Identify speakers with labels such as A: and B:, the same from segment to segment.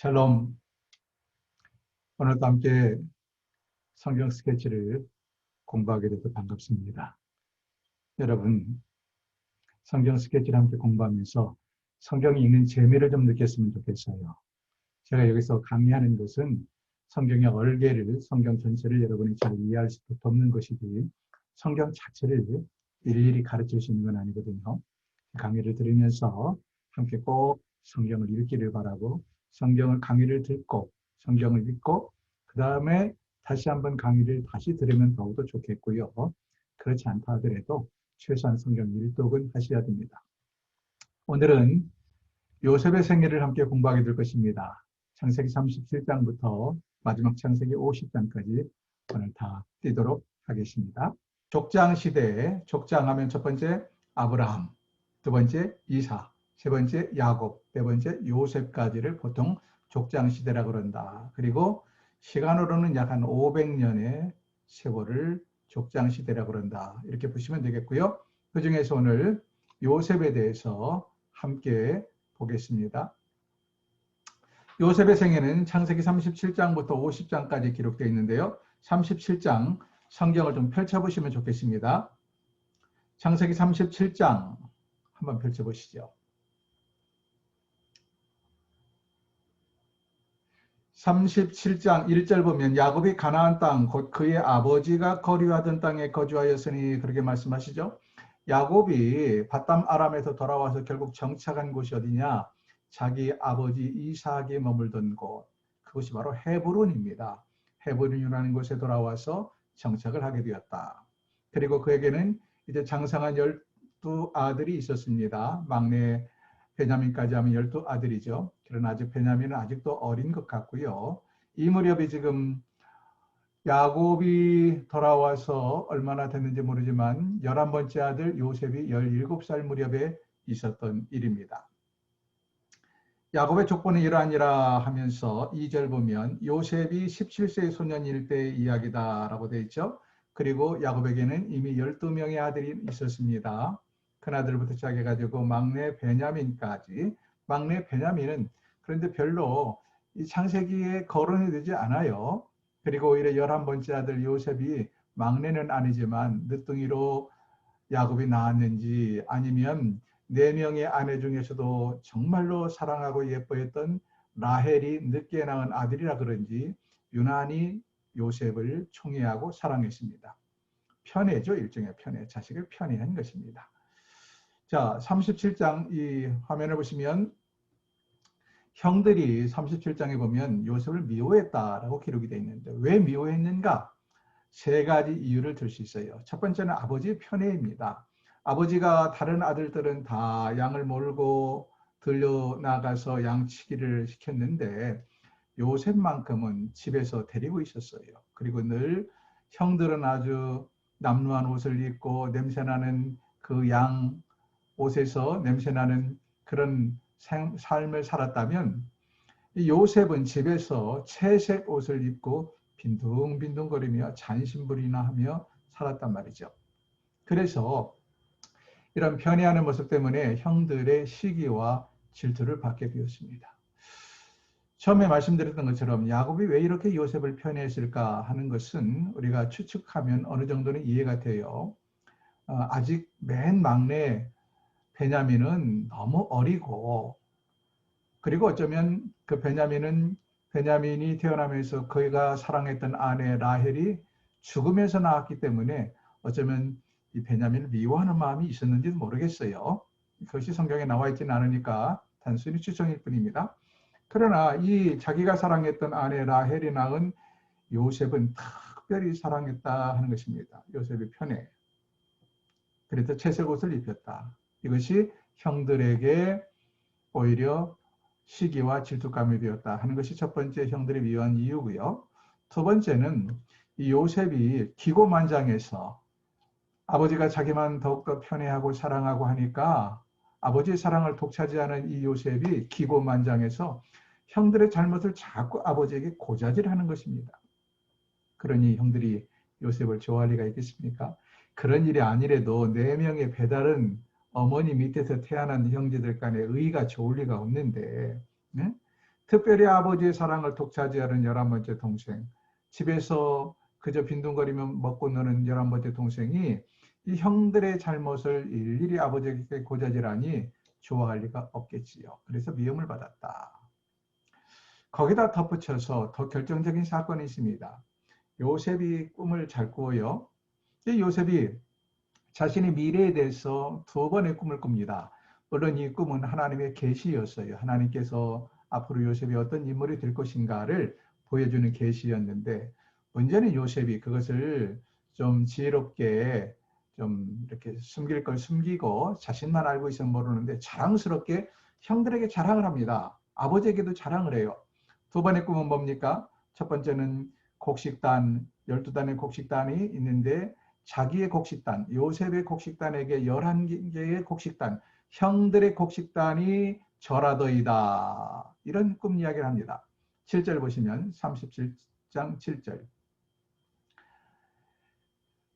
A: 샬롬. 오늘도 함께 성경 스케치를 공부하게 돼서 반갑습니다. 여러분, 성경 스케치를 함께 공부하면서 성경 읽는 재미를 좀 느꼈으면 좋겠어요. 제가 여기서 강의하는 것은 성경의 얼개를, 성경 전체를 여러분이 잘 이해할 수 없는 것이지 성경 자체를 일일이 가르칠 수 있는 건 아니거든요. 강의를 들으면서 함께 꼭 성경을 읽기를 바라고, 성경을 강의를 듣고 성경을 읽고 그 다음에 다시 한번 강의를 다시 들으면 더욱더 좋겠고요. 그렇지 않다 하더라도 최소한 성경 일독은 하셔야 됩니다. 오늘은 요셉의 생애를 함께 공부하게 될 것입니다. 창세기 37장부터 마지막 창세기 50장까지 오늘 다 띄도록 하겠습니다. 족장 시대에, 족장하면 첫 번째 아브라함, 두 번째 이삭, 세 번째 야곱, 네 번째 요셉까지를 보통 족장 시대라고 그런다. 그리고 시간으로는 약 한 500년의 세월을 족장 시대라고 그런다. 이렇게 보시면 되겠고요. 그 중에서 오늘 요셉에 대해서 함께 보겠습니다. 요셉의 생애는 창세기 37장부터 50장까지 기록되어 있는데요. 37장 성경을 좀 펼쳐보시면 좋겠습니다. 창세기 37장 한번 펼쳐보시죠. 37장 1절 보면 야곱이 가나안 땅 곧 그의 아버지가 거류하던 땅에 거주하였으니 그렇게 말씀하시죠. 야곱이 바담 아람에서 돌아와서 결국 정착한 곳이 어디냐? 자기 아버지 이삭이 머물던 곳, 그것이 바로 헤브론입니다. 헤브론이라는 곳에 돌아와서 정착을 하게 되었다. 그리고 그에게는 이제 장성한 12아들이 있었습니다. 막내 베냐민까지 하면 12아들이죠. 그러나 아직 베냐민은 아직도 어린 것 같고요. 이 무렵이 지금 야곱이 돌아와서 얼마나 됐는지 모르지만 11번째 아들 요셉이 17살 무렵에 있었던 일입니다. 야곱의 족보는 이러하니라 하면서 2절 보면 요셉이 17세 소년일 때의 이야기다라고 되어 있죠. 그리고 야곱에게는 이미 12명의 아들이 있었습니다. 큰아들부터 시작해가지고 막내 베냐민까지. 막내 베냐민은 그런데 별로 이 창세기에 거론이 되지 않아요. 그리고 오히려 11번째 아들 요셉이 막내는 아니지만 늦둥이로 야곱이 낳았는지 아니면 4명의 아내 중에서도 정말로 사랑하고 예뻐했던 라헬이 늦게 낳은 아들이라 그런지 유난히 요셉을 총애하고 사랑했습니다. 편애죠. 일종의 편애. 자식을 편애한 것입니다. 자, 37장 이 화면을 보시면 형들이 37장에 보면 요셉을 미워했다라고 기록이 되어 있는데 왜 미워했는가? 3가지 이유를 들 수 있어요. 첫 번째는 아버지의 편애입니다. 아버지가 다른 아들들은 다 양을 몰고 들려나가서 양치기를 시켰는데 요셉만큼은 집에서 데리고 있었어요. 그리고 늘 형들은 아주 남루한 옷을 입고 냄새나는 그 양 옷에서 냄새나는 그런 삶을 살았다면 요셉은 집에서 채색 옷을 입고 빈둥빈둥거리며 잔심부리나 하며 살았단 말이죠. 그래서 이런 편애하는 모습 때문에 형들의 시기와 질투를 받게 되었습니다. 처음에 말씀드렸던 것처럼 야곱이 왜 이렇게 요셉을 편애했을까 하는 것은 우리가 추측하면 어느 정도는 이해가 돼요. 아직 맨 막내 베냐민은 너무 어리고 그리고 어쩌면 그 베냐민이 태어나면서 그가 사랑했던 아내 라헬이 죽으면서 낳았기 때문에 어쩌면 이 베냐민을 미워하는 마음이 있었는지도 모르겠어요. 그것이 성경에 나와 있지는 않으니까 단순히 추정일 뿐입니다. 그러나 이 자기가 사랑했던 아내 라헬이 낳은 요셉은 특별히 사랑했다 하는 것입니다. 요셉의 편애. 그래서 채색 옷을 입혔다. 이것이 형들에게 오히려 시기와 질투감이 되었다 하는 것이 첫 번째 형들이 미워한 이유고요. 두 번째는 이 요셉이 기고만장해서 아버지가 자기만 더욱더 편애하고 사랑하고 하니까 아버지의 사랑을 독차지하는 이 요셉이 기고만장해서 형들의 잘못을 자꾸 아버지에게 고자질하는 것입니다. 그러니 형들이 요셉을 좋아할 리가 있겠습니까? 그런 일이 아니래도 4명의 배다른 어머니 밑에서 태어난 형제들 간에 의가 좋을 리가 없는데, 네? 특별히 아버지의 사랑을 독차지하는 11번째 동생, 집에서 그저 빈둥거리며 먹고 노는 11번째 동생이 이 형들의 잘못을 일일이 아버지에게 고자질하니 좋아할 리가 없겠지요. 그래서 미움을 받았다. 거기다 덧붙여서 더 결정적인 사건이 있습니다. 요셉이 꿈을 잘 꾸어요. 이 요셉이 자신의 미래에 대해서 두 번의 꿈을 꿉니다. 물론 이 꿈은 하나님의 계시였어요. 하나님께서 앞으로 요셉이 어떤 인물이 될 것인가를 보여주는 계시였는데, 문제는 요셉이 그것을 좀 지혜롭게 좀 이렇게 숨길 걸 숨기고 자신만 알고 있으면 모르는데 자랑스럽게 형들에게 자랑을 합니다. 아버지에게도 자랑을 해요. 두 번의 꿈은 뭡니까? 첫 번째는 곡식단, 12단의 곡식단이 있는데 자기의 곡식단, 요셉의 곡식단에게 11개의 곡식단, 형들의 곡식단이 절하더이다. 이런 꿈 이야기를 합니다. 7절 보시면 37장 7절.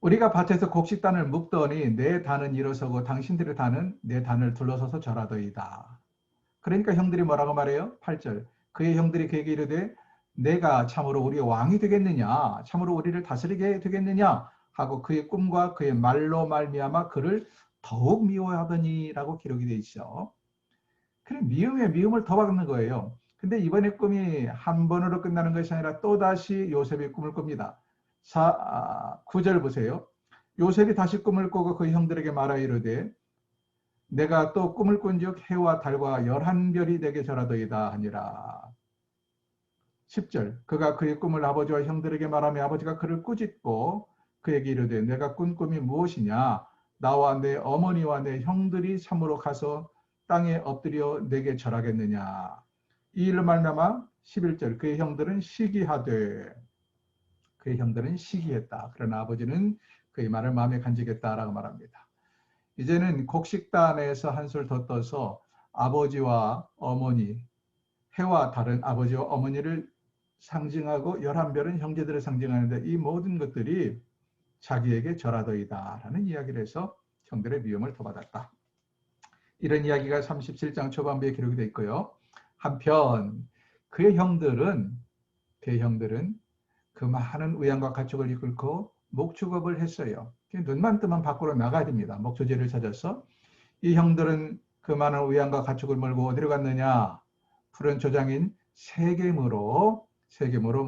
A: 우리가 밭에서 곡식단을 묶더니 내 단은 일어서고 당신들의 단은 내 단을 둘러서서 절하더이다. 그러니까 형들이 뭐라고 말해요? 8절. 그의 형들이 그에게 이르되 내가 참으로 우리의 왕이 되겠느냐? 참으로 우리를 다스리게 되겠느냐? 하고 그의 꿈과 그의 말로 말미암아 그를 더욱 미워하더니라고 기록이 돼 있죠. 그래 미움에 미움을 더 받는 거예요. 근데 이번에 꿈이 한 번으로 끝나는 것이 아니라 또다시 요셉이 꿈을 꿉니다. 9절 보세요. 요셉이 다시 꿈을 꾸고 그 형들에게 말하 이르되 내가 또 꿈을 꾼즉 해와 달과 11별이 내게 절하더이다 하니라. 10절. 그가 그의 꿈을 아버지와 형들에게 말하며 아버지가 그를 꾸짖고 그에게 이르되 내가 꾼 꿈이 무엇이냐? 나와 내 어머니와 내 형들이 참으로 가서 땅에 엎드려 내게 절하겠느냐? 이 일로 말미암아 11절. 그의 형들은 시기하되 그의 형들은 시기했다. 그러나 아버지는 그의 말을 마음에 간직했다라고 말합니다. 이제는 곡식단에서 한술 더 떠서 아버지와 어머니, 해와 다른 아버지와 어머니를 상징하고 11별은 형제들을 상징하는데 이 모든 것들이 자기에게 절하더이다 라는 이야기를 해서 형들의 미움을 도받았다. 이런 이야기가 37장 초반부에 기록이 되어 있고요. 한편 그의 형들은 그 많은 의향과 가축을 이끌고 목축업을 했어요. 눈만 뜨면 밖으로 나가야 됩니다. 목초지를 찾아서. 이 형들은 그 많은 의향과 가축을 몰고 어디로 갔느냐? 푸른 조장인 세겜으로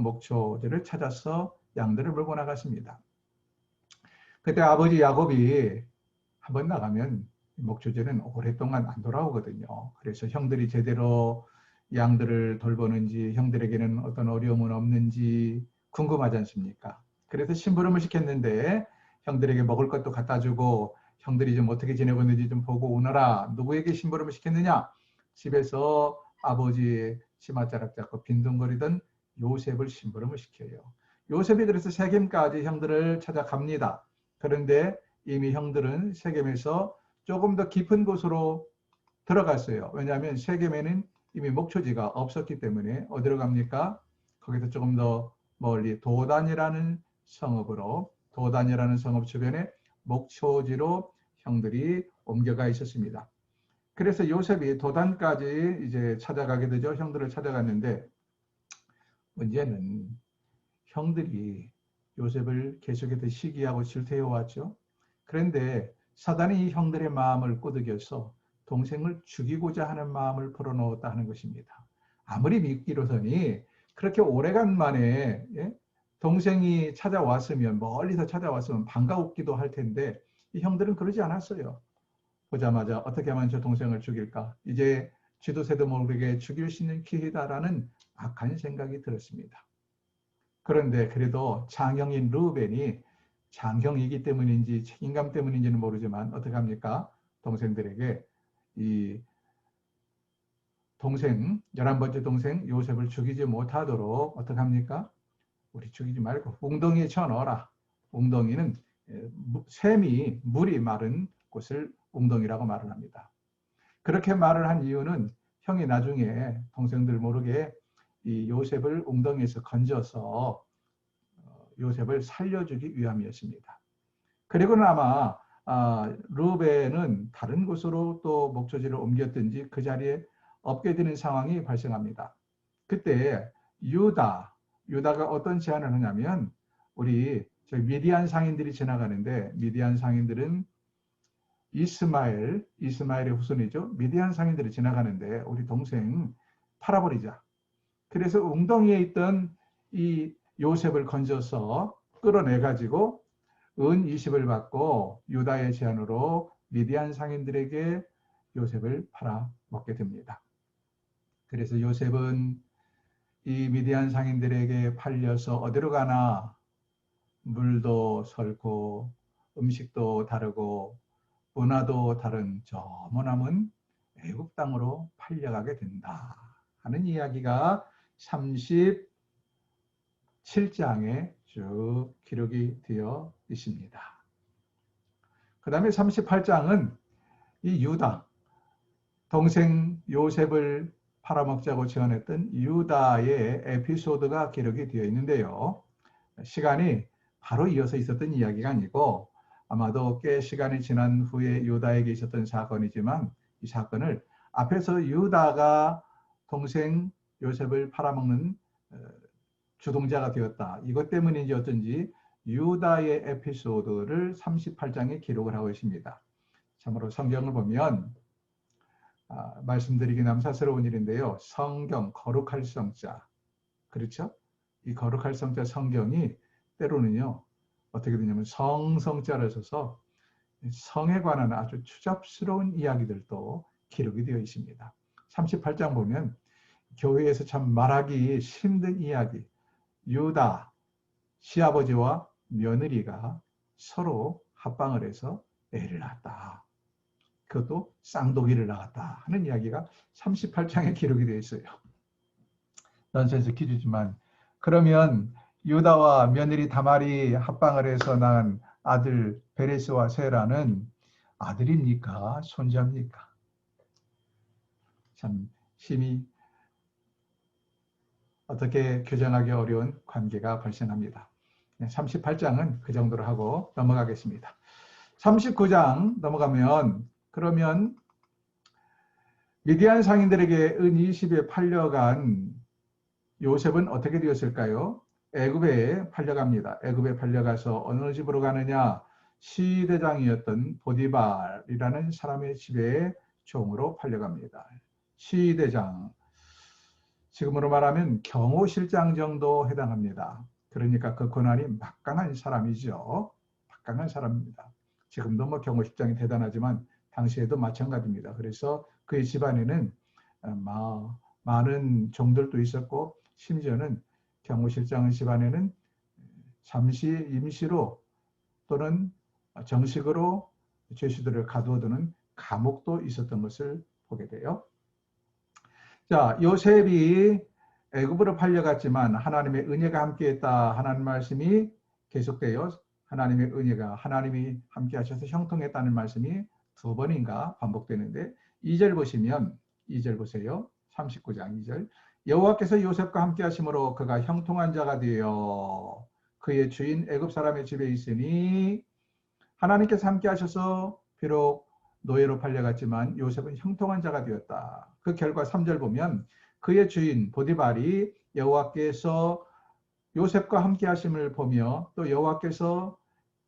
A: 목초지를 찾아서 양들을 몰고 나갔습니다. 그때 아버지 야곱이 한번 나가면 목초지는 오랫동안 안 돌아오거든요. 그래서 형들이 제대로 양들을 돌보는지 형들에게는 어떤 어려움은 없는지 궁금하지 않습니까? 그래서 심부름을 시켰는데 형들에게 먹을 것도 갖다 주고 형들이 좀 어떻게 지내고 있는지 좀 보고 오너라. 누구에게 심부름을 시켰느냐? 집에서 아버지 치맛자락 잡고 빈둥거리던 요셉을 심부름을 시켜요. 요셉이 그래서 세겜까지 형들을 찾아갑니다. 그런데 이미 형들은 세겜에서 조금 더 깊은 곳으로 들어갔어요. 왜냐하면 세겜에는 이미 목초지가 없었기 때문에 어디로 갑니까? 거기서 조금 더 멀리 도단이라는 성읍 주변에 목초지로 형들이 옮겨가 있었습니다. 그래서 요셉이 도단까지 이제 찾아가게 되죠. 형들을 찾아갔는데 문제는 형들이 요셉을 계속해서 시기하고 질투해 왔죠. 그런데 사단이 이 형들의 마음을 꼬드겨서 동생을 죽이고자 하는 마음을 불어넣었다 하는 것입니다. 아무리 믿기로서니 그렇게 오래간만에 동생이 찾아왔으면 멀리서 찾아왔으면 반가웠기도 할 텐데 이 형들은 그러지 않았어요. 보자마자 어떻게 하면 저 동생을 죽일까? 이제 쥐도 새도 모르게 죽일 수 있는 기회다라는 악한 생각이 들었습니다. 그런데 그래도 장형인 르우벤이 장형이기 때문인지 책임감 때문인지는 모르지만 어떻게 합니까? 동생들에게 이 동생 11번째 동생 요셉을 죽이지 못하도록 어떻게 합니까? 우리 죽이지 말고 웅덩이에 쳐넣어라. 웅덩이는 물이 마른 곳을 웅덩이라고 말을 합니다. 그렇게 말을 한 이유는 형이 나중에 동생들 모르게 이 요셉을 웅덩이에서 건져서 요셉을 살려주기 위함이었습니다. 그리고는 아마 르우벤은 다른 곳으로 또 목초지를 옮겼든지 그 자리에 없게 되는 상황이 발생합니다. 그때 유다가 어떤 제안을 하냐면 우리 저희 미디안 상인들이 지나가는데 미디안 상인들은 이스마엘의 후손이죠. 미디안 상인들이 지나가는데 우리 동생 팔아버리자. 그래서 웅덩이에 있던 이 요셉을 건져서 끌어내가지고 은 20을 받고 유다의 제안으로 미디안 상인들에게 요셉을 팔아먹게 됩니다. 그래서 요셉은 이 미디안 상인들에게 팔려서 어디로 가나 물도 설고 음식도 다르고 문화도 다른 저 머나먼 애국 땅으로 팔려가게 된다 하는 이야기가 37장에 쭉 기록이 되어 있습니다. 그 다음에 38장은 이 유다, 동생 요셉을 팔아먹자고 제안했던 유다의 에피소드가 기록이 되어 있는데요. 시간이 바로 이어서 있었던 이야기가 아니고 아마도 꽤 시간이 지난 후에 유다에게 있었던 사건이지만 이 사건을 앞에서 유다가 동생 요셉을 팔아먹는 주동자가 되었다. 이것 때문인지 어쩐지 유다의 에피소드를 38장에 기록을 하고 있습니다. 참으로 성경을 보면 말씀드리기 남사스러운 일인데요. 성경, 거룩할 성자. 그렇죠? 이 거룩할 성자 성경이 때로는요. 어떻게 되냐면 성자를 써서 성에 관한 아주 추잡스러운 이야기들도 기록이 되어 있습니다. 38장 보면 교회에서 참 말하기 힘든 이야기. 유다, 시아버지와 며느리가 서로 합방을 해서 애를 낳았다. 그것도 쌍둥이를 낳았다 하는 이야기가 38장에 기록이 되어 있어요. 넌센스 퀴즈지만 그러면 유다와 며느리 다말이 합방을 해서 낳은 아들 베레스와 세라는 아들입니까? 손자입니까? 참 심히 어떻게 규정하기 어려운 관계가 발생합니다. 38장은 그 정도로 하고 넘어가겠습니다. 39장 넘어가면 그러면 미디안 상인들에게 은 20에 팔려간 요셉은 어떻게 되었을까요? 애굽에 팔려갑니다. 애굽에 팔려가서 어느 집으로 가느냐? 시대장이었던 보디발이라는 사람의 집에 종으로 팔려갑니다. 시대장, 지금으로 말하면 경호실장 정도 해당합니다. 그러니까 그 권한이 막강한 사람이죠. 막강한 사람입니다. 지금도 뭐 경호실장이 대단하지만 당시에도 마찬가지입니다. 그래서 그의 집안에는 많은 종들도 있었고 심지어는 경호실장 집안에는 잠시 임시로 또는 정식으로 죄수들을 가두어두는 감옥도 있었던 것을 보게 돼요. 자, 요셉이 애굽으로 팔려갔지만 하나님의 은혜가 함께했다 하는 말씀이 계속돼요. 하나님의 은혜가 하나님이 함께 하셔서 형통했다는 말씀이 두 번인가 반복되는데 2절 보시면 2절 보세요. 39장 2절 여호와께서 요셉과 함께 하심으로 그가 형통한 자가 되어 그의 주인 애굽 사람의 집에 있으니 하나님께서 함께 하셔서 비록 노예로 팔려갔지만 요셉은 형통한 자가 되었다. 그 결과 3절 보면 그의 주인 보디발이 여호와께서 요셉과 함께 하심을 보며 또 여호와께서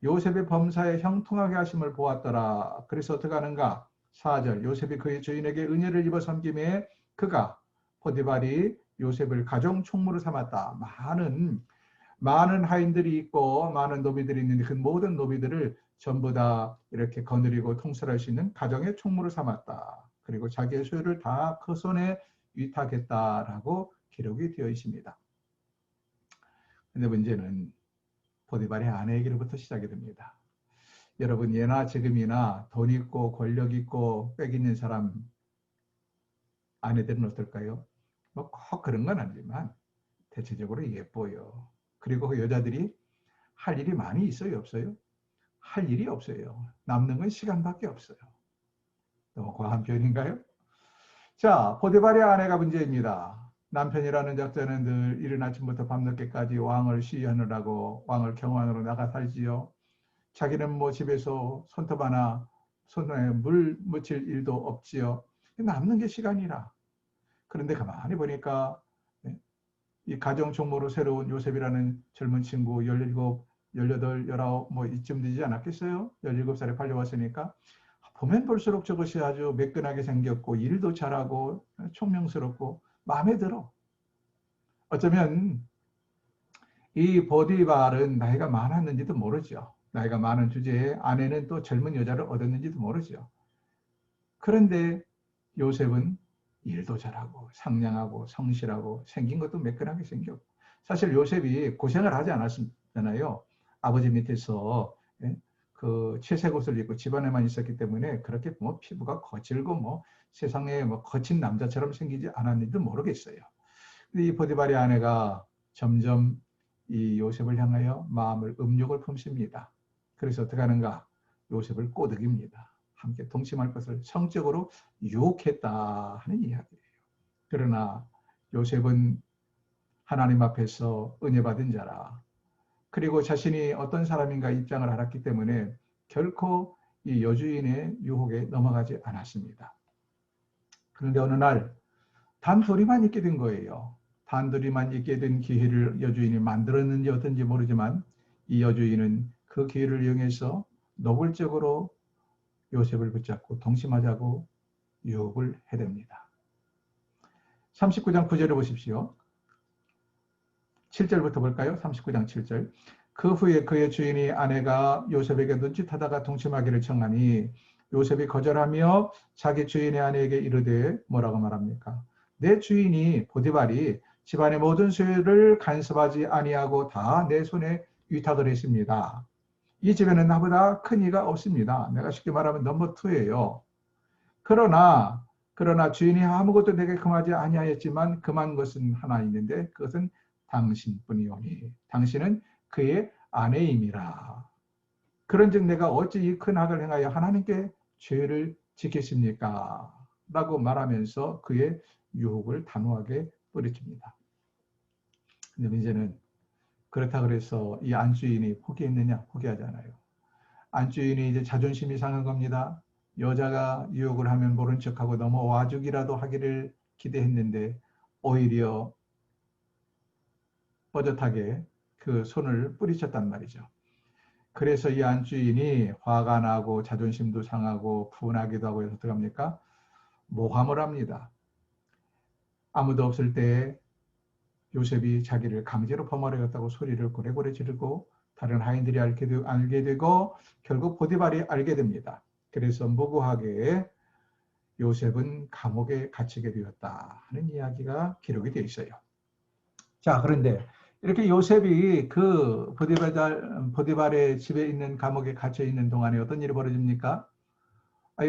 A: 요셉의 범사에 형통하게 하심을 보았더라. 그래서 어떻게 하는가? 4절 요셉이 그의 주인에게 은혜를 입어 섬김에 그가 보디발이 요셉을 가정 총무로 삼았다. 많은 하인들이 있고 많은 노비들이 있는데 그 모든 노비들을 전부 다 이렇게 거느리고 통솔할 수 있는 가정의 총무로 삼았다. 그리고 자기의 소유를 다 그 손에 위탁했다라고 기록이 되어 있습니다. 근데 문제는 보디발의 아내에게로부터 시작이 됩니다. 여러분 예나 지금이나 돈 있고 권력 있고 빽 있는 사람 아내들은 어떨까요? 뭐 꼭 그런 건 아니지만 대체적으로 예뻐요. 그리고 그 여자들이 할 일이 많이 있어요, 없어요? 할 일이 없어요. 남는 건 시간밖에 없어요. 너무 과한 표현인가요? 자, 보디발의 아내가 문제입니다. 남편이라는 작자는 늘 이른 아침부터 밤늦게까지 왕을 시위하느라고 왕을 경호하느라 나가 살지요. 자기는 뭐 집에서 손톱 하나 손에 물 묻힐 일도 없지요. 남는 게 시간이라. 그런데 가만히 보니까 이 가정 총무로 새로운 요셉이라는 젊은 친구 17, 18, 19 뭐 이쯤 되지 않았겠어요? 17살에 팔려왔으니까 보면 볼수록 저것이 아주 매끈하게 생겼고 일도 잘하고 총명스럽고 마음에 들어. 어쩌면 이 보디발은 나이가 많았는지도 모르죠. 나이가 많은 주제에 아내는 또 젊은 여자를 얻었는지도 모르죠. 그런데 요셉은 일도 잘하고 상냥하고 성실하고 생긴 것도 매끈하게 생겼고 사실 요셉이 고생을 하지 않았잖아요. 아버지 밑에서 그 채색 옷을 입고 집안에만 있었기 때문에 그렇게 뭐 피부가 거칠고 뭐 세상에 뭐 거친 남자처럼 생기지 않았는지도 모르겠어요. 근데 이 보디발의 아내가 점점 이 요셉을 향하여 마음을 음욕을 품습니다. 그래서 어떻게 하는가? 요셉을 꼬드깁니다. 함께 동침할 것을 성적으로 유혹했다 하는 이야기예요. 그러나 요셉은 하나님 앞에서 은혜 받은 자라. 그리고 자신이 어떤 사람인가 입장을 알았기 때문에 결코 이 여주인의 유혹에 넘어가지 않았습니다. 그런데 어느 날 단둘이만 있게 된 거예요. 단둘이만 있게 된 기회를 여주인이 만들었는지 어떤지 모르지만 이 여주인은 그 기회를 이용해서 노골적으로 요셉을 붙잡고 동침하자고 유혹을 해댑니다. 39장 9절을 보십시오. 7절부터 볼까요? 39장 7절. 그 후에 그의 주인이 아내가 요셉에게 눈짓하다가 동침하기를 청하니 요셉이 거절하며 자기 주인의 아내에게 이르되 뭐라고 말합니까? 내 주인이 보디발이 집안의 모든 소유를 간섭하지 아니하고 다 내 손에 위탁을 했습니다. 이 집에는 나보다 큰 이가 없습니다. 내가 쉽게 말하면 넘버 2예요. 그러나 주인이 아무것도 내게 금하지 아니하였지만 금한 것은 하나 있는데 그것은 당신뿐이오니 당신은 그의 아내임이라. 그런즉 내가 어찌 이 큰 악을 행하여 하나님께 죄를 지켰습니까? 라고 말하면서 그의 유혹을 단호하게 뿌리칩니다. 근데 문제는 그렇다 그래서 이 안주인이 포기했느냐? 포기하지 않아요. 안주인이 이제 자존심이 상한 겁니다. 여자가 유혹을 하면 모른 척하고 넘어와주기라도 하기를 기대했는데 오히려 뻣뻣하게 그 손을 뿌리쳤단 말이죠. 그래서 이 안주인이 화가 나고 자존심도 상하고 분하기도 하고 해서 어떡합니까? 모함을 합니다. 아무도 없을 때 요셉이 자기를 강제로 포말하였다고 소리를 고래고래 지르고 다른 하인들이 알게 되고 결국 보디발이 알게 됩니다. 그래서 무고하게 요셉은 감옥에 갇히게 되었다 하는 이야기가 기록이 되어 있어요. 자, 그런데 이렇게 요셉이 그 보디발의 집에 있는 감옥에 갇혀 있는 동안에 어떤 일이 벌어집니까?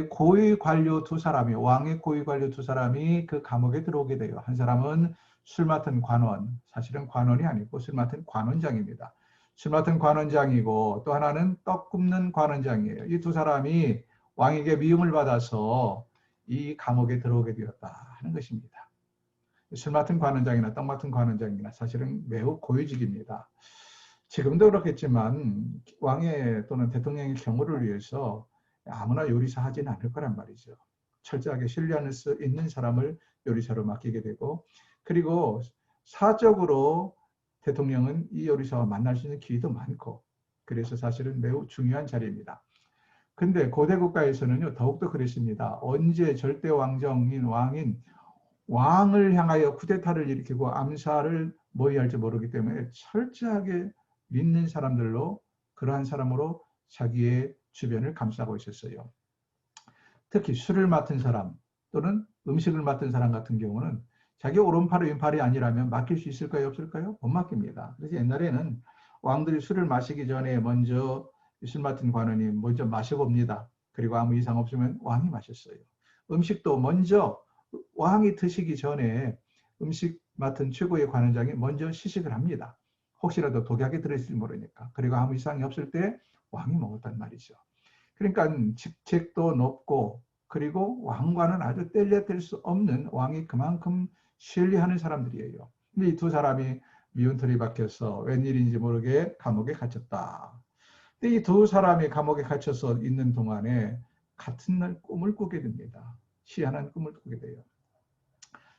A: 고위 관료 두 사람이, 왕의 고위 관료 두 사람이 그 감옥에 들어오게 돼요. 한 사람은 술 맡은 관원, 사실은 관원이 아니고 술 맡은 관원장입니다. 술 맡은 관원장이고 또 하나는 떡 굽는 관원장이에요. 이 두 사람이 왕에게 미움을 받아서 이 감옥에 들어오게 되었다 하는 것입니다. 술 맡은 관원장이나 떡 맡은 관원장이나 사실은 매우 고위직입니다. 지금도 그렇겠지만 왕의 또는 대통령의 경우를 위해서 아무나 요리사 하지는 않을 거란 말이죠. 철저하게 신뢰할 수 있는 사람을 요리사로 맡기게 되고 그리고 사적으로 대통령은 이 요리사와 만날 수 있는 기회도 많고 그래서 사실은 매우 중요한 자리입니다. 근데 고대 국가에서는요 더욱더 그랬습니다. 언제 절대 왕정인 왕을 향하여 쿠데타를 일으키고 암살을 모의할지 모르기 때문에 철저하게 믿는 사람들로 그러한 사람으로 자기의 주변을 감싸고 있었어요. 특히 술을 맡은 사람 또는 음식을 맡은 사람 같은 경우는 자기 오른팔이 왼팔이 아니라면 맡길 수 있을까요? 없을까요? 못 맡깁니다. 그래서 옛날에는 왕들이 술을 마시기 전에 먼저 술 맡은 관원이 먼저 마셔봅니다. 그리고 아무 이상 없으면 왕이 마셨어요. 음식도 먼저 왕이 드시기 전에 음식 맡은 최고의 관원장이 먼저 시식을 합니다. 혹시라도 독약이 들어있을지 모르니까. 그리고 아무 이상이 없을 때 왕이 먹었단 말이죠. 그러니까 직책도 높고 그리고 왕과는 아주 뗄래뗄 수 없는 왕이 그만큼 신뢰하는 사람들이에요. 근데 이 두 사람이 미운 털이 박혀서 웬일인지 모르게 감옥에 갇혔다. 근데 이 두 사람이 감옥에 갇혀서 있는 동안에 같은 날 꿈을 꾸게 됩니다. 희한한 꿈을 꾸게 돼요.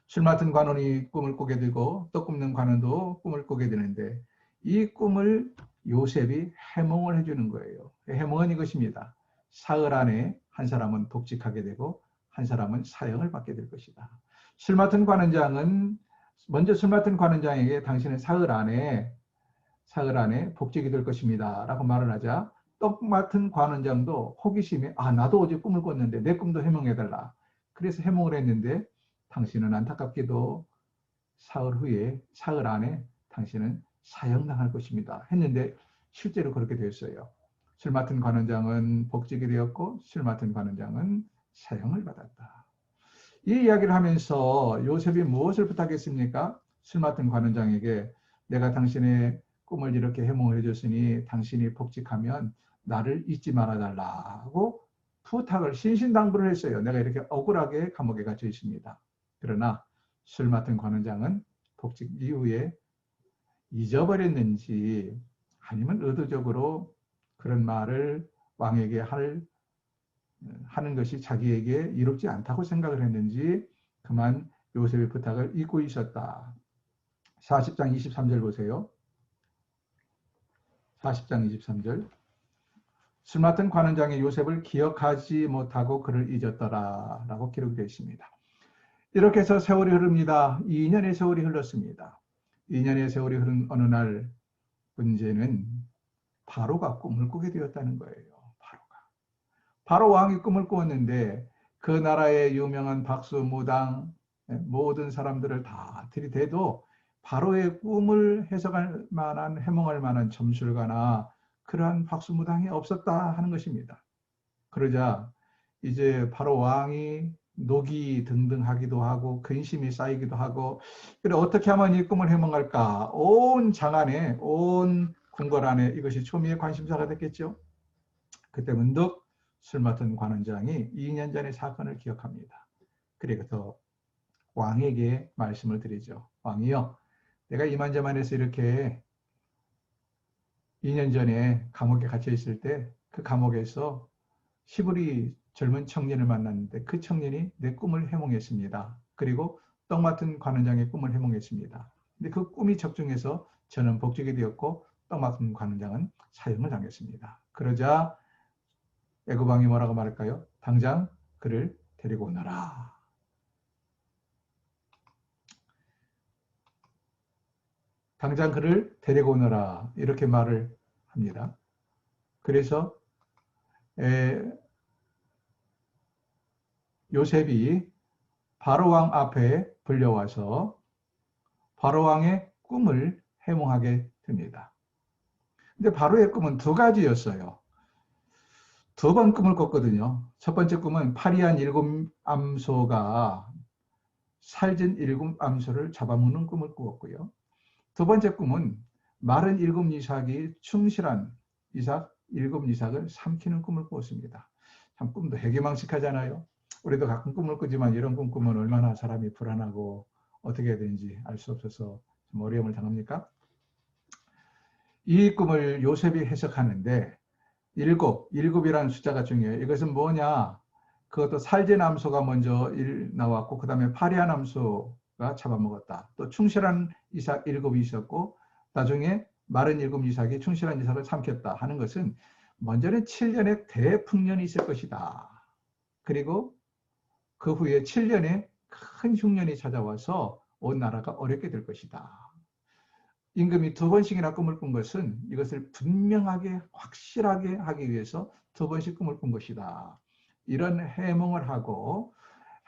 A: 술 맡은 관원이 꿈을 꾸게 되고 떡 굽는 관원도 꿈을 꾸게 되는데 이 꿈을 요셉이 해몽을 해주는 거예요. 해몽은 이것입니다. 사흘 안에 한 사람은 복직하게 되고 한 사람은 사형을 받게 될 것이다. 술 맡은 관원장은 먼저 술 맡은 관원장에게 당신은 사흘 안에 복직이 될 것입니다. 라고 말을 하자 떡 맡은 관원장도 호기심에 나도 어제 꿈을 꿨는데 내 꿈도 해몽해달라. 그래서 해몽을 했는데 당신은 안타깝게도 사흘 안에 당신은 사형당할 것입니다. 했는데 실제로 그렇게 되었어요. 술 맡은 관원장은 복직이 되었고 술 맡은 관원장은 사형을 받았다. 이 이야기를 하면서 요셉이 무엇을 부탁했습니까? 술 맡은 관원장에게 내가 당신의 꿈을 이렇게 해몽을 해줬으니 당신이 복직하면 나를 잊지 말아달라고 부탁을 신신당부를 했어요. 내가 이렇게 억울하게 감옥에 갇혀 있습니다. 그러나 술 맡은 관원장은 복직 이후에 잊어버렸는지 아니면 의도적으로 그런 말을 왕에게 하는 것이 자기에게 이롭지 않다고 생각을 했는지 그만 요셉의 부탁을 잊고 있었다. 40장 23절 보세요. 40장 23절. 술 맡은 관원장이 요셉을 기억하지 못하고 그를 잊었더라 라고 기록되어 있습니다. 이렇게 해서 세월이 흐릅니다. 2년의 세월이 흘렀습니다. 2년의 세월이 흐른 어느 날 문제는 바로가 꿈을 꾸게 되었다는 거예요. 바로 왕이 꿈을 꾸었는데 그 나라의 유명한 박수, 무당, 모든 사람들을 다 들이대도 바로의 꿈을 해석할 만한, 해몽할 만한 점술가나 그러한 박수, 무당이 없었다 하는 것입니다. 그러자 이제 바로 왕이 녹이 등등하기도 하고 근심이 쌓이기도 하고 그래 어떻게 하면 이 꿈을 해몽할까? 온 장안에, 온 궁궐 안에 이것이 초미의 관심사가 됐겠죠. 그때 문득 술 맡은 관원장이 2년 전의 사건을 기억합니다. 그래서 왕에게 말씀을 드리죠. 왕이요, 내가 이만저만해서 이렇게 2년 전에 감옥에 갇혀 있을 때 그 감옥에서 시부리 젊은 청년을 만났는데 그 청년이 내 꿈을 해몽했습니다. 그리고 떡 맡은 관원장의 꿈을 해몽했습니다. 근데 그 꿈이 적중해서 저는 복직이 되었고 떡 맡은 관원장은 사형을 당했습니다. 그러자 애굽왕이 뭐라고 말할까요? 당장 그를 데리고 오너라. 당장 그를 데리고 오너라. 이렇게 말을 합니다. 그래서 요셉이 바로왕 앞에 불려와서 바로왕의 꿈을 해몽하게 됩니다. 근데 바로의 꿈은 두 가지였어요. 두 번 꿈을 꿨거든요. 첫 번째 꿈은 파리한 일곱 암소가 살진 일곱 암소를 잡아먹는 꿈을 꾸었고요. 두 번째 꿈은 마른 일곱 이삭이 충실한 일곱 이삭을 삼키는 꿈을 꾸었습니다. 참 꿈도 해괴망측하잖아요. 우리도 가끔 꿈을 꾸지만 이런 꿈 꾸면 얼마나 사람이 불안하고 어떻게 해야 되는지 알 수 없어서 좀 어려움을 당합니까? 이 꿈을 요셉이 해석하는데 일곱이라는 숫자가 중요해요. 이것은 뭐냐? 그것도 살진 암소가 먼저 나왔고 그 다음에 파리한 암소가 잡아먹었다. 또 충실한 이삭 일곱이 있었고 나중에 마른 일곱 이삭이 충실한 이삭을 삼켰다 하는 것은 먼저는 7년의 대풍년이 있을 것이다. 그리고 그 후에 7년의 큰 흉년이 찾아와서 온 나라가 어렵게 될 것이다. 임금이 두 번씩이나 꿈을 꾼 것은 이것을 분명하게 확실하게 하기 위해서 두 번씩 꿈을 꾼 것이다. 이런 해몽을 하고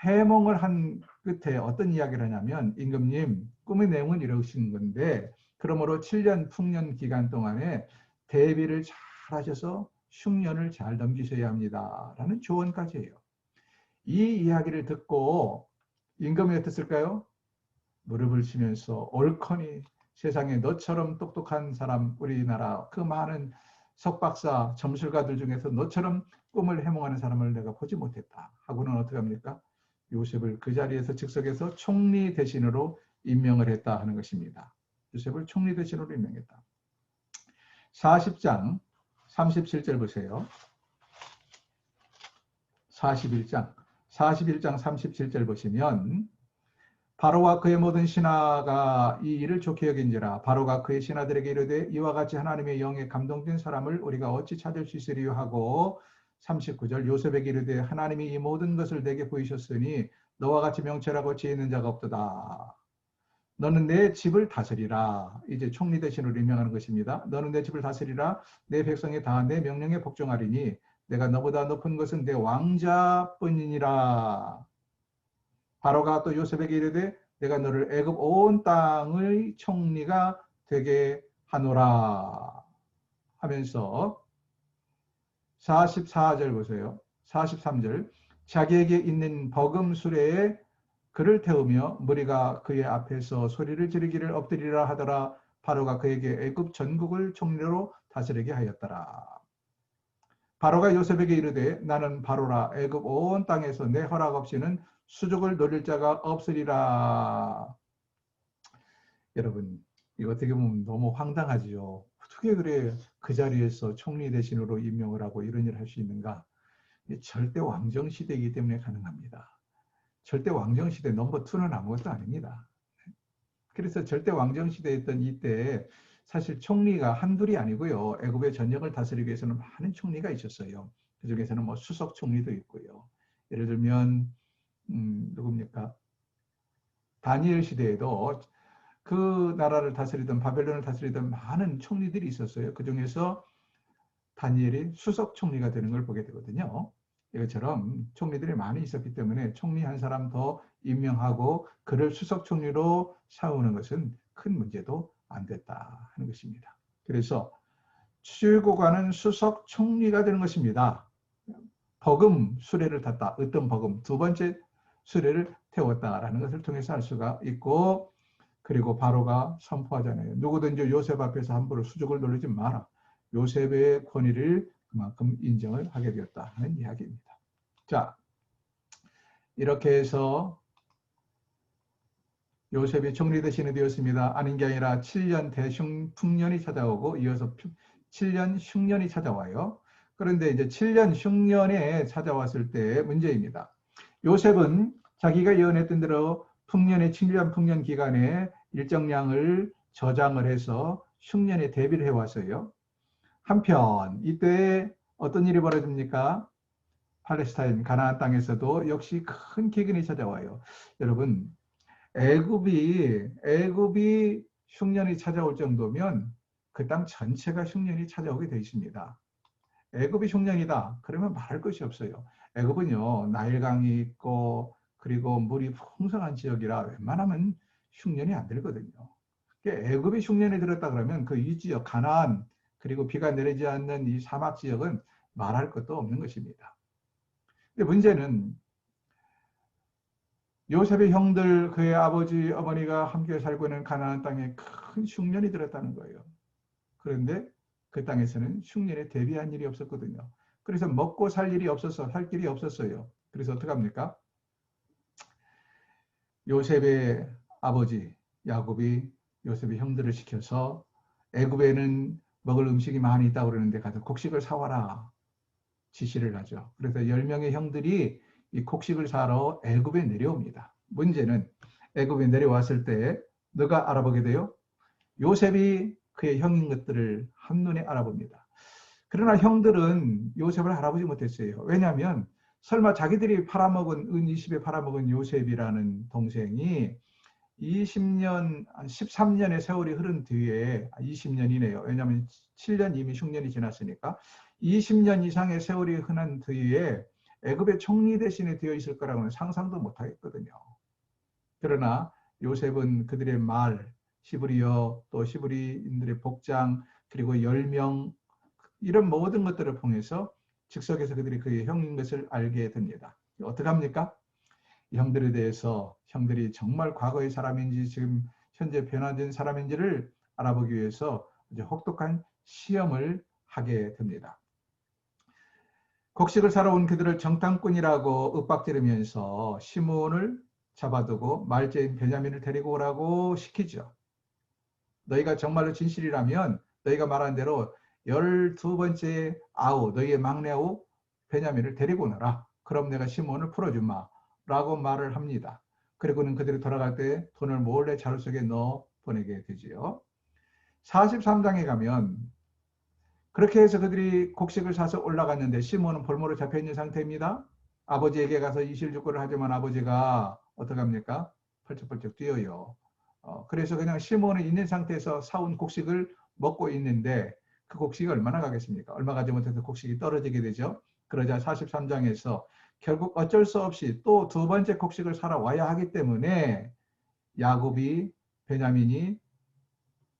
A: 해몽을 한 끝에 어떤 이야기를 하냐면 임금님 꿈의 내용은 이러신 건데 그러므로 7년 풍년 기간 동안에 대비를 잘 하셔서 흉년을 잘 넘기셔야 합니다. 라는 조언까지 해요. 이 이야기를 듣고 임금이 어땠을까요? 무릎을 치면서 옳거니 세상에 너처럼 똑똑한 사람 우리나라 그 많은 석박사 점술가들 중에서 너처럼 꿈을 해몽하는 사람을 내가 보지 못했다 하고는 어떻게 합니까? 요셉을 그 자리에서 즉석에서 총리 대신으로 임명을 했다 하는 것입니다. 요셉을 총리 대신으로 임명했다. 40장 37절 보세요. 41장 37절 보시면 바로와 그의 모든 신하가 이 일을 좋게 여긴지라. 바로가 그의 신하들에게 이르되 이와 같이 하나님의 영에 감동된 사람을 우리가 어찌 찾을 수 있으리요 하고 39절 요셉에게 이르되 하나님이 이 모든 것을 내게 보이셨으니 너와 같이 명철하고 지혜 있는 자가 없도다. 너는 내 집을 다스리라. 이제 총리 대신으로 임명하는 것입니다. 너는 내 집을 다스리라. 내 백성이 다 내 명령에 복종하리니 내가 너보다 높은 것은 내 왕자뿐이니라. 바로가 또 요셉에게 이르되 내가 너를 애굽 온 땅의 총리가 되게 하노라 하면서 44절 보세요. 43절 자기에게 있는 버금 수레에 그를 태우며 무리가 그의 앞에서 소리를 지르기를 엎드리라 하더라. 바로가 그에게 애굽 전국을 총리로 다스리게 하였더라. 바로가 요셉에게 이르되 나는 바로라. 애굽 온 땅에서 내 허락 없이는 수족을 노릴 자가 없으리라. 여러분 이거 어떻게 보면 너무 황당하지요. 어떻게 그래 그 자리에서 총리 대신으로 임명을 하고 이런 일을 할 수 있는가. 절대 왕정 시대이기 때문에 가능합니다. 절대 왕정 시대 넘버 2는 아무것도 아닙니다. 그래서 절대 왕정 시대였던 이때 사실 총리가 한둘이 아니고요. 애굽의 전역을 다스리기 위해서는 많은 총리가 있었어요. 그 중에서는 뭐 수석 총리도 있고요. 예를 들면 누굽니까? 다니엘 시대에도 그 나라를 다스리던 바벨론을 다스리던 많은 총리들이 있었어요. 그 중에서 다니엘이 수석 총리가 되는 걸 보게 되거든요. 이것처럼 총리들이 많이 있었기 때문에 총리 한 사람 더 임명하고 그를 수석 총리로 세우는 것은 큰 문제도 안 됐다 하는 것입니다. 그래서 추고관은 수석 총리가 되는 것입니다. 버금 수레를 탔다. 어떤 버금? 두 번째 수레를 태웠다라는 것을 통해서 알 수가 있고 그리고 바로가 선포하잖아요. 누구든지 요셉 앞에서 함부로 수족을 놀리지 마라. 요셉의 권위를 그만큼 인정을 하게 되었다 하는 이야기입니다. 자, 이렇게 해서 요셉이 총리 대신이 되었습니다. 아닌 게 아니라 7년 대흉풍년이 찾아오고 이어서 7년 흉년이 찾아와요. 그런데 이제 7년 흉년에 찾아왔을 때 문제입니다. 요셉은 자기가 예언했던 대로 풍년의 7년 풍년 기간에 일정량을 저장을 해서 흉년에 대비를 해왔어요. 한편 이때 어떤 일이 벌어집니까? 팔레스타인 가나안 땅에서도 역시 큰 기근이 찾아와요. 여러분 애굽이 흉년이 찾아올 정도면 그 땅 전체가 흉년이 찾아오게 되어 있습니다. 애굽이 흉년이다. 그러면 말할 것이 없어요. 애굽은요 나일강이 있고 그리고 물이 풍성한 지역이라 웬만하면 흉년이 안 들거든요. 애굽이 흉년에 들었다 그러면 그 이 지역 가나안 그리고 비가 내리지 않는 이 사막 지역은 말할 것도 없는 것입니다. 근데 문제는 요셉의 형들 그의 아버지 어머니가 함께 살고 있는 가나안 땅에 큰 흉년이 들었다는 거예요. 그런데 그 땅에서는 흉년에 대비한 일이 없었거든요. 그래서 먹고 살 일이 없어서 살 길이 없었어요. 그래서 어떻게 합니까? 요셉의 아버지 야곱이 요셉의 형들을 시켜서 애굽에는 먹을 음식이 많이 있다고 그러는데 가서 곡식을 사와라 지시를 하죠. 그래서 10명의 형들이 이 곡식을 사러 애굽에 내려옵니다. 문제는 애굽에 내려왔을 때 누가 알아보게 돼요? 요셉이 그의 형인 것들을 한눈에 알아봅니다. 그러나 형들은 요셉을 알아보지 못했어요. 왜냐하면 설마 자기들이 팔아먹은 은 20에 팔아먹은 요셉이라는 동생이 20년, 13년의 세월이 흐른 뒤에 20년이네요. 왜냐하면 7년 이미 흉년이 지났으니까 20년 이상의 세월이 흐른 뒤에 애굽의 총리 대신에 되어 있을 거라고는 상상도 못하겠거든요. 그러나 요셉은 그들의 말, 히브리어, 또 히브리인들의 복장, 그리고 10명 이런 모든 것들을 통해서 즉석에서 그들이 그의 형인 것을 알게 됩니다. 어떻게 합니까? 형들에 대해서 형들이 정말 과거의 사람인지 지금 현재 변화된 사람인지를 알아보기 위해서 이제 혹독한 시험을 하게 됩니다. 곡식을 사러 온 그들을 정탐꾼이라고 윽박지르면서 시몬을 잡아두고 말제인 베냐민을 데리고 오라고 시키죠. 너희가 정말로 진실이라면 너희가 말한 대로 12번째 아우 너희의 막내 아우 베냐민을 데리고 오너라. 그럼 내가 시몬을 풀어주마 라고 말을 합니다. 그리고는 그들이 돌아갈 때 돈을 몰래 자루 속에 넣어 보내게 되지요. 43장에 가면 그렇게 해서 그들이 곡식을 사서 올라갔는데 시몬은 볼모로 잡혀 있는 상태입니다. 아버지에게 가서 이실직고를 하지만 아버지가 어떻게 합니까? 펄쩍펄쩍 뛰어요. 그래서 그냥 시몬은 있는 상태에서 사온 곡식을 먹고 있는데 그 곡식이 얼마나 가겠습니까? 얼마 가지 못해서 곡식이 떨어지게 되죠. 그러자 43장에서 결국 어쩔 수 없이 또 두 번째 곡식을 사러 와야 하기 때문에 야곱이 베냐민이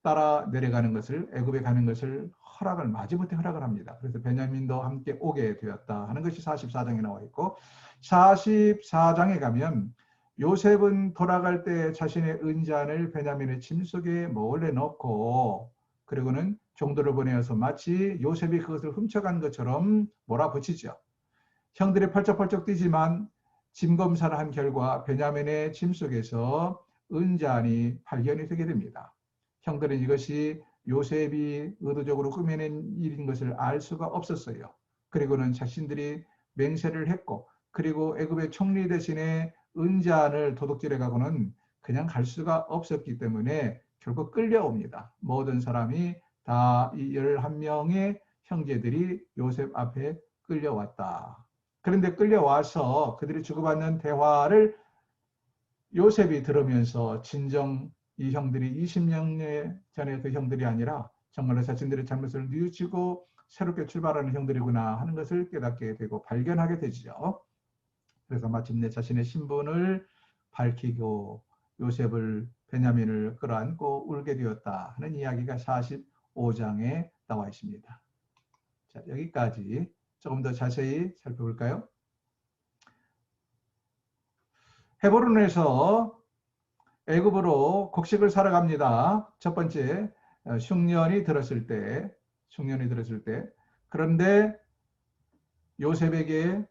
A: 따라 내려가는 것을, 애굽에 가는 것을 허락을 마지못해 허락을 합니다. 그래서 베냐민도 함께 오게 되었다 하는 것이 44장에 나와 있고, 44장에 가면 요셉은 돌아갈 때 자신의 은잔을 베냐민의 짐 속에 몰래 넣고, 그리고는 종들을 보내어서 마치 요셉이 그것을 훔쳐간 것처럼 몰아붙이죠. 형들이 펄쩍펄쩍 뛰지만 짐 검사를 한 결과 베냐민의 짐 속에서 은잔이 발견이 되게 됩니다. 형들은 이것이 요셉이 의도적으로 꾸며낸 일인 것을 알 수가 없었어요. 그리고는 자신들이 맹세를 했고, 그리고 애굽의 총리 대신에 은잔을 도둑질해 가고는 그냥 갈 수가 없었기 때문에 결국 끌려옵니다. 모든 사람이 다 이 11명의 형제들이 요셉 앞에 끌려왔다. 그런데 끌려와서 그들이 주고받는 대화를 요셉이 들으면서 진정 이 형들이 20년 전에 그 형들이 아니라 정말로 자신들의 잘못을 뉘우치고 새롭게 출발하는 형들이구나 하는 것을 깨닫게 되고 발견하게 되죠. 그래서 마침내 자신의 신분을 밝히고 요셉을 베냐민을 끌어안고 울게 되었다 하는 이야기가 45장에 나와 있습니다. 자, 여기까지 조금 더 자세히 살펴볼까요? 헤브론에서 애굽으로 곡식을 사러 갑니다. 첫 번째 흉년이 들었을 때, 그런데 요셉에게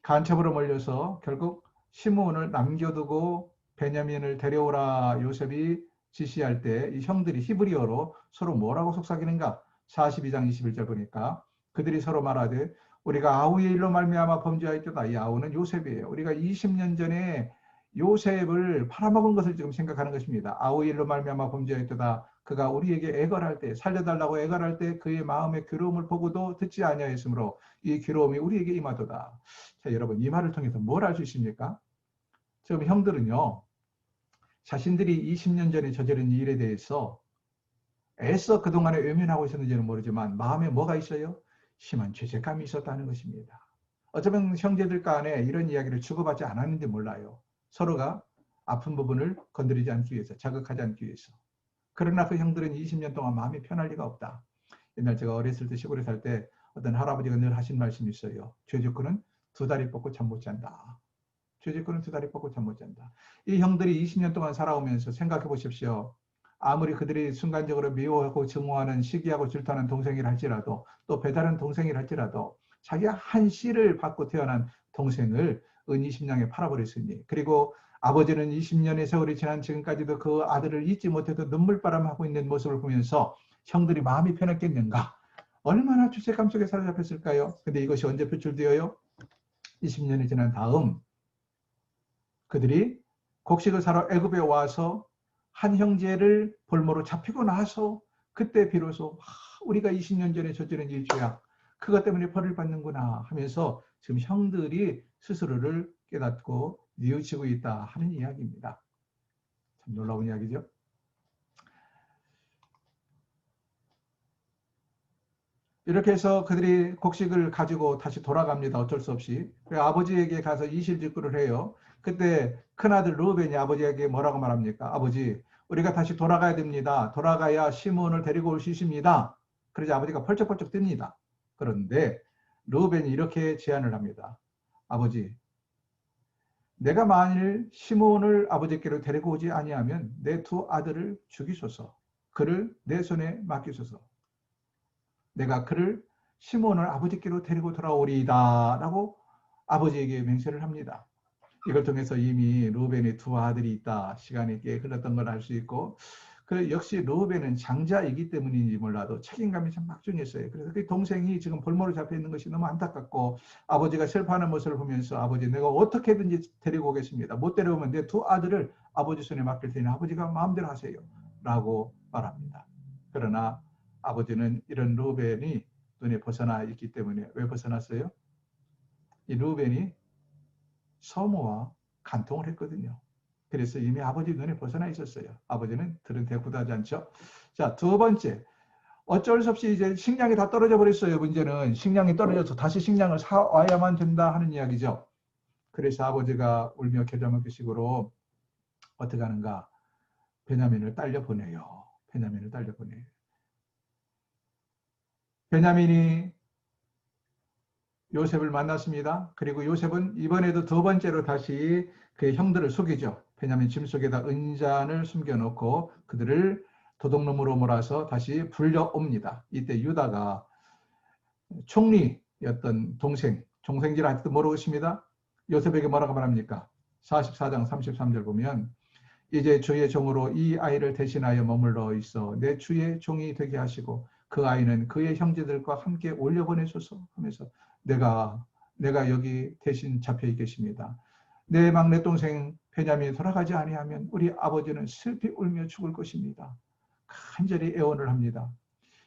A: 간첩으로 몰려서 결국 시므온을 남겨두고 베냐민을 데려오라 요셉이 지시할 때 이 형들이 히브리어로 서로 뭐라고 속삭이는가? 42장 21절 보니까 그들이 서로 말하되 우리가 아우의 일로 말미암아 범죄하였도다. 이 아우는 요셉이에요. 우리가 20년 전에 요셉을 팔아먹은 것을 지금 생각하는 것입니다. 아우의 일로 말미암아 범죄하였도다. 그가 우리에게 애걸할 때, 살려달라고 애걸할 때 그의 마음의 괴로움을 보고도 듣지 아니하였으므로 이 괴로움이 우리에게 임하도다. 자, 여러분 이 말을 통해서 뭘 알 수 있습니까? 지금 형들은요, 자신들이 20년 전에 저지른 일에 대해서 애써 그동안에 외면하고 있었는지는 모르지만 마음에 뭐가 있어요? 심한 죄책감이 있었다는 것입니다. 어쩌면 형제들 간에 이런 이야기를 주고받지 않았는지 몰라요. 서로가 아픈 부분을 건드리지 않기 위해서, 자극하지 않기 위해서. 그러나 그 형들은 20년 동안 마음이 편할 리가 없다. 옛날 제가 어렸을 때 시골에 살 때 어떤 할아버지가 늘 하신 말씀이 있어요. 죄짓고는 두 다리 뻗고 잠 못 잔다. 죄짓고는 두 다리 뻗고 잠 못 잔다. 이 형들이 20년 동안 살아오면서 생각해 보십시오. 아무리 그들이 순간적으로 미워하고 증오하는 시기하고 질투하는 동생이라 할지라도 또 배다른 동생이라 할지라도 자기가 한 씨를 받고 태어난 동생을 은 20냥에 팔아버렸으니 그리고 아버지는 20년의 세월이 지난 지금까지도 그 아들을 잊지 못해도 눈물바람하고 있는 모습을 보면서 형들이 마음이 편했겠는가? 얼마나 죄책감 속에 사로잡혔을까요? 근데 이것이 언제 표출되어요? 20년이 지난 다음 그들이 곡식을 사러 애굽에 와서 한 형제를 볼모로 잡히고 나서 그때 비로소 우리가 20년 전에 저지른 일죄야. 그것 때문에 벌을 받는구나 하면서 지금 형들이 스스로를 깨닫고 뉘우치고 있다 하는 이야기입니다. 참 놀라운 이야기죠. 이렇게 해서 그들이 곡식을 가지고 다시 돌아갑니다. 어쩔 수 없이. 아버지에게 가서 이실직고를 해요. 그때 큰아들 르우벤이 아버지에게 뭐라고 말합니까? 아버지, 우리가 다시 돌아가야 됩니다. 돌아가야 시므온을 데리고 올 수 있습니다. 그러자 아버지가 펄쩍펄쩍 뜹니다. 그런데 르우벤이 이렇게 제안을 합니다. 아버지, 내가 만일 시므온을 아버지께로 데리고 오지 아니하면 내 두 아들을 죽이소서. 그를 내 손에 맡기소서. 내가 그를 시몬을 아버지께로 데리고 돌아오리이다 라고 아버지에게 맹세를 합니다. 이걸 통해서 이미 루벤의 두 아들이 있다. 시간이 꽤 흘렀던 걸 알 수 있고 그래 역시 르우벤은 장자이기 때문인지 몰라도 책임감이 참 막중했어요. 그래서 그 동생이 지금 볼모로 잡혀 있는 것이 너무 안타깝고 아버지가 슬퍼하는 모습을 보면서 아버지 내가 어떻게든지 데리고 오겠습니다. 못 데려오면 내 두 아들을 아버지 손에 맡길 테니 아버지가 마음대로 하세요. 라고 말합니다. 그러나 아버지는 이런 르우벤이 눈에 벗어나 있기 때문에 왜 벗어났어요? 이 르우벤이 서모와 간통을 했거든요. 그래서 이미 아버지 눈에 벗어나 있었어요. 아버지는 들은 대꾸하지 않죠. 자, 두 번째. 어쩔 수 없이 이제 식량이 다 떨어져 버렸어요. 문제는 식량이 떨어져서 다시 식량을 사와야만 된다 하는 이야기죠. 그래서 아버지가 울며 겨자 먹기식으로 어떻게 하는가? 베냐민을 딸려 보내요. 베냐민을 딸려 보내요. 베냐민이 요셉을 만났습니다. 그리고 요셉은 이번에도 두 번째로 다시 그의 형들을 속이죠. 베냐민 짐 속에다 은잔을 숨겨놓고 그들을 도둑놈으로 몰아서 다시 불려옵니다. 이때 유다가 총리였던 동생질 아직도 모르고 있습니다. 요셉에게 뭐라고 말합니까? 44장 33절 보면 이제 주의 종으로 이 아이를 대신하여 머물러 있어 내 주의 종이 되게 하시고 그 아이는 그의 형제들과 함께 올려보내소서 하면서 내가 여기 대신 잡혀 있겠습니다. 내 막내 동생 베냐민이 돌아가지 아니하면 우리 아버지는 슬피 울며 죽을 것입니다. 간절히 애원을 합니다.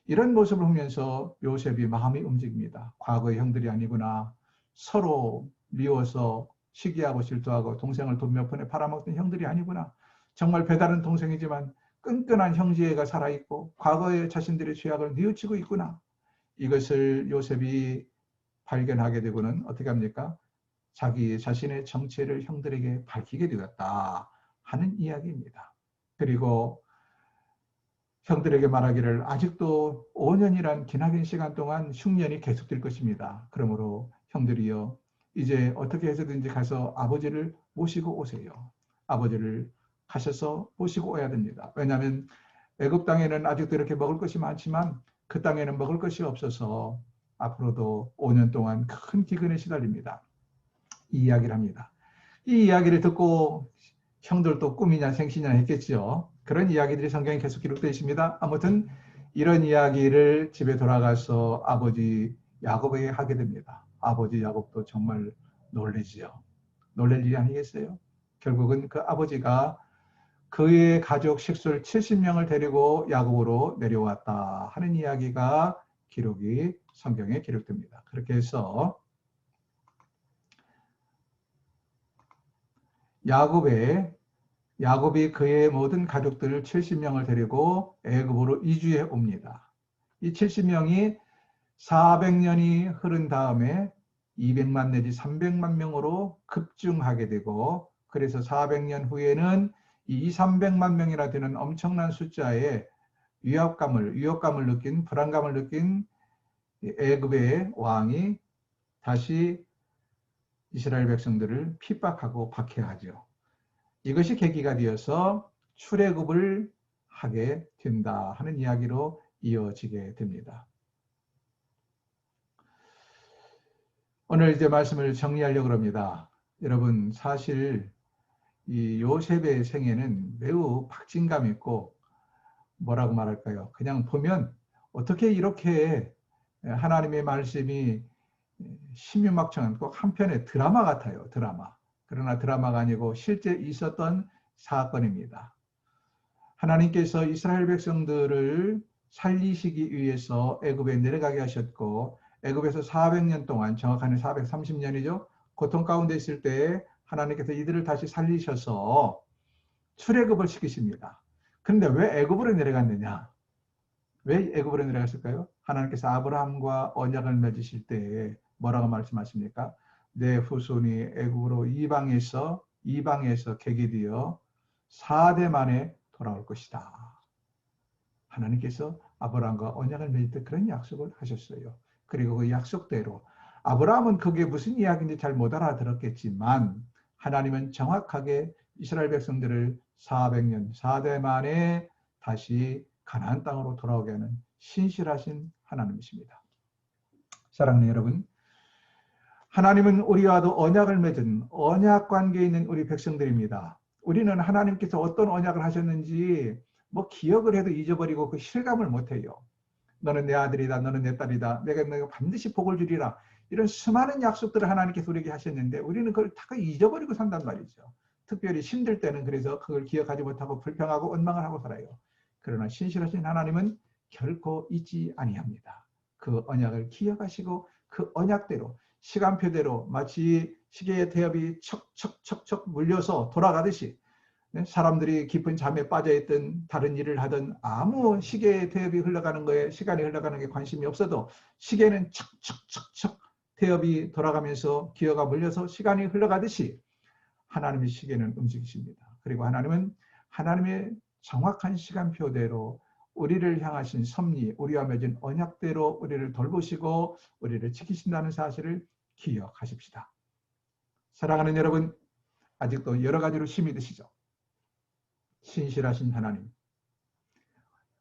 A: 이런 모습을 보면서 요셉이 마음이 움직입니다. 과거의 형들이 아니구나. 서로 미워서 시기하고 질투하고 동생을 돈 몇 푼에 팔아먹던 형들이 아니구나. 정말 배다른 동생이지만 끈끈한 형제가 살아있고 과거의 자신들의 죄악을 뉘우치고 있구나. 이것을 요셉이 발견하게 되고는 어떻게 합니까? 자기 자신의 정체를 형들에게 밝히게 되었다 하는 이야기입니다. 그리고 형들에게 말하기를 아직도 5년이란 기나긴 시간 동안 흉년이 계속될 것입니다. 그러므로 형들이여 이제 어떻게 해서든지 가서 아버지를 모시고 오세요. 아버지를 가셔서 모시고 오야 됩니다. 왜냐하면 애굽 땅에는 아직도 이렇게 먹을 것이 많지만 그 땅에는 먹을 것이 없어서 앞으로도 5년 동안 큰 기근에 시달립니다. 이 이야기를 합니다. 이 이야기를 듣고 형들도 꿈이냐 생시냐 했겠죠. 그런 이야기들이 성경에 계속 기록되어 있습니다. 아무튼 이런 이야기를 집에 돌아가서 아버지 야곱에게 하게 됩니다. 아버지 야곱도 정말 놀라지요. 놀랄 일이 아니겠어요? 결국은 그 아버지가 그의 가족 식솔 70명을 데리고 야곱으로 내려왔다 하는 이야기가 기록이 성경에 기록됩니다. 그렇게 해서 야곱이 그의 모든 가족들 70명을 데리고 애굽으로 이주해 옵니다. 이 70명이 400년이 흐른 다음에 200만 내지 300만 명으로 급증하게 되고 그래서 400년 후에는 이 300만 명이나 되는 엄청난 숫자의 위협감을 느낀 불안감을 느낀 애굽의 왕이 다시 이스라엘 백성들을 핍박하고 박해하죠. 이것이 계기가 되어서 출애굽을 하게 된다 하는 이야기로 이어지게 됩니다. 오늘 이제 말씀을 정리하려고 합니다. 여러분 사실 이 요셉의 생애는 매우 박진감 있고 뭐라고 말할까요? 그냥 보면 어떻게 이렇게 하나님의 말씀이 신묘막창한 꼭 한편의 드라마 같아요. 드라마. 그러나 드라마가 아니고 실제 있었던 사건입니다. 하나님께서 이스라엘 백성들을 살리시기 위해서 애굽에 내려가게 하셨고 애굽에서 400년 동안 정확하게 430년이죠. 고통 가운데 있을 때 하나님께서 이들을 다시 살리셔서 출애굽을 시키십니다. 그런데 왜 애굽으로 내려갔느냐? 왜 애굽으로 내려갔을까요? 하나님께서 아브라함과 언약을 맺으실 때 뭐라고 말씀하십니까? 내 후손이 애굽으로 이방에서 객이 4대 만에 돌아올 것이다. 하나님께서 아브라함과 언약을 맺을 때 그런 약속을 하셨어요. 그리고 그 약속대로 아브라함은 그게 무슨 이야기인지 잘 못 알아들었겠지만 하나님은 정확하게 이스라엘 백성들을 400년 4대 만에 다시 가나안 땅으로 돌아오게 하는 신실하신 하나님이십니다. 사랑하는 여러분, 하나님은 우리와도 언약을 맺은 언약 관계에 있는 우리 백성들입니다. 우리는 하나님께서 어떤 언약을 하셨는지 뭐 기억을 해도 잊어버리고 그 실감을 못해요. 너는 내 아들이다, 너는 내 딸이다, 내가 반드시 복을 주리라. 이런 수많은 약속들을 하나님께서 우리에게 하셨는데 우리는 그걸 다 잊어버리고 산단 말이죠. 특별히 힘들 때는 그래서 그걸 기억하지 못하고 불평하고 원망을 하고 살아요. 그러나 신실하신 하나님은 결코 잊지 아니합니다. 그 언약을 기억하시고 그 언약대로 시간표대로 마치 시계의 태엽이 척척척척 물려서 돌아가듯이 사람들이 깊은 잠에 빠져있던 다른 일을 하던 아무 시계의 태엽이 흘러가는 거에 시간이 흘러가는 게 관심이 없어도 시계는 척척척척 태엽이 돌아가면서 기어가 물려서 시간이 흘러가듯이 하나님의 시계는 움직이십니다. 그리고 하나님은 하나님의 정확한 시간표대로 우리를 향하신 섭리, 우리와 맺은 언약대로 우리를 돌보시고 우리를 지키신다는 사실을 기억하십시다. 사랑하는 여러분, 아직도 여러 가지로 힘이 드시죠? 신실하신 하나님,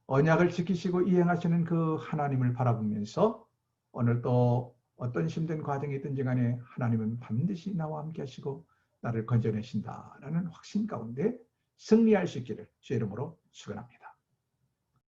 A: 언약을 지키시고 이행하시는 그 하나님을 바라보면서 오늘 또 어떤 힘든 과정이 있든지 간에 하나님은 반드시 나와 함께 하시고 나를 건져내신다라는 확신 가운데 승리할 수 있기를 주의 이름으로 축원합니다.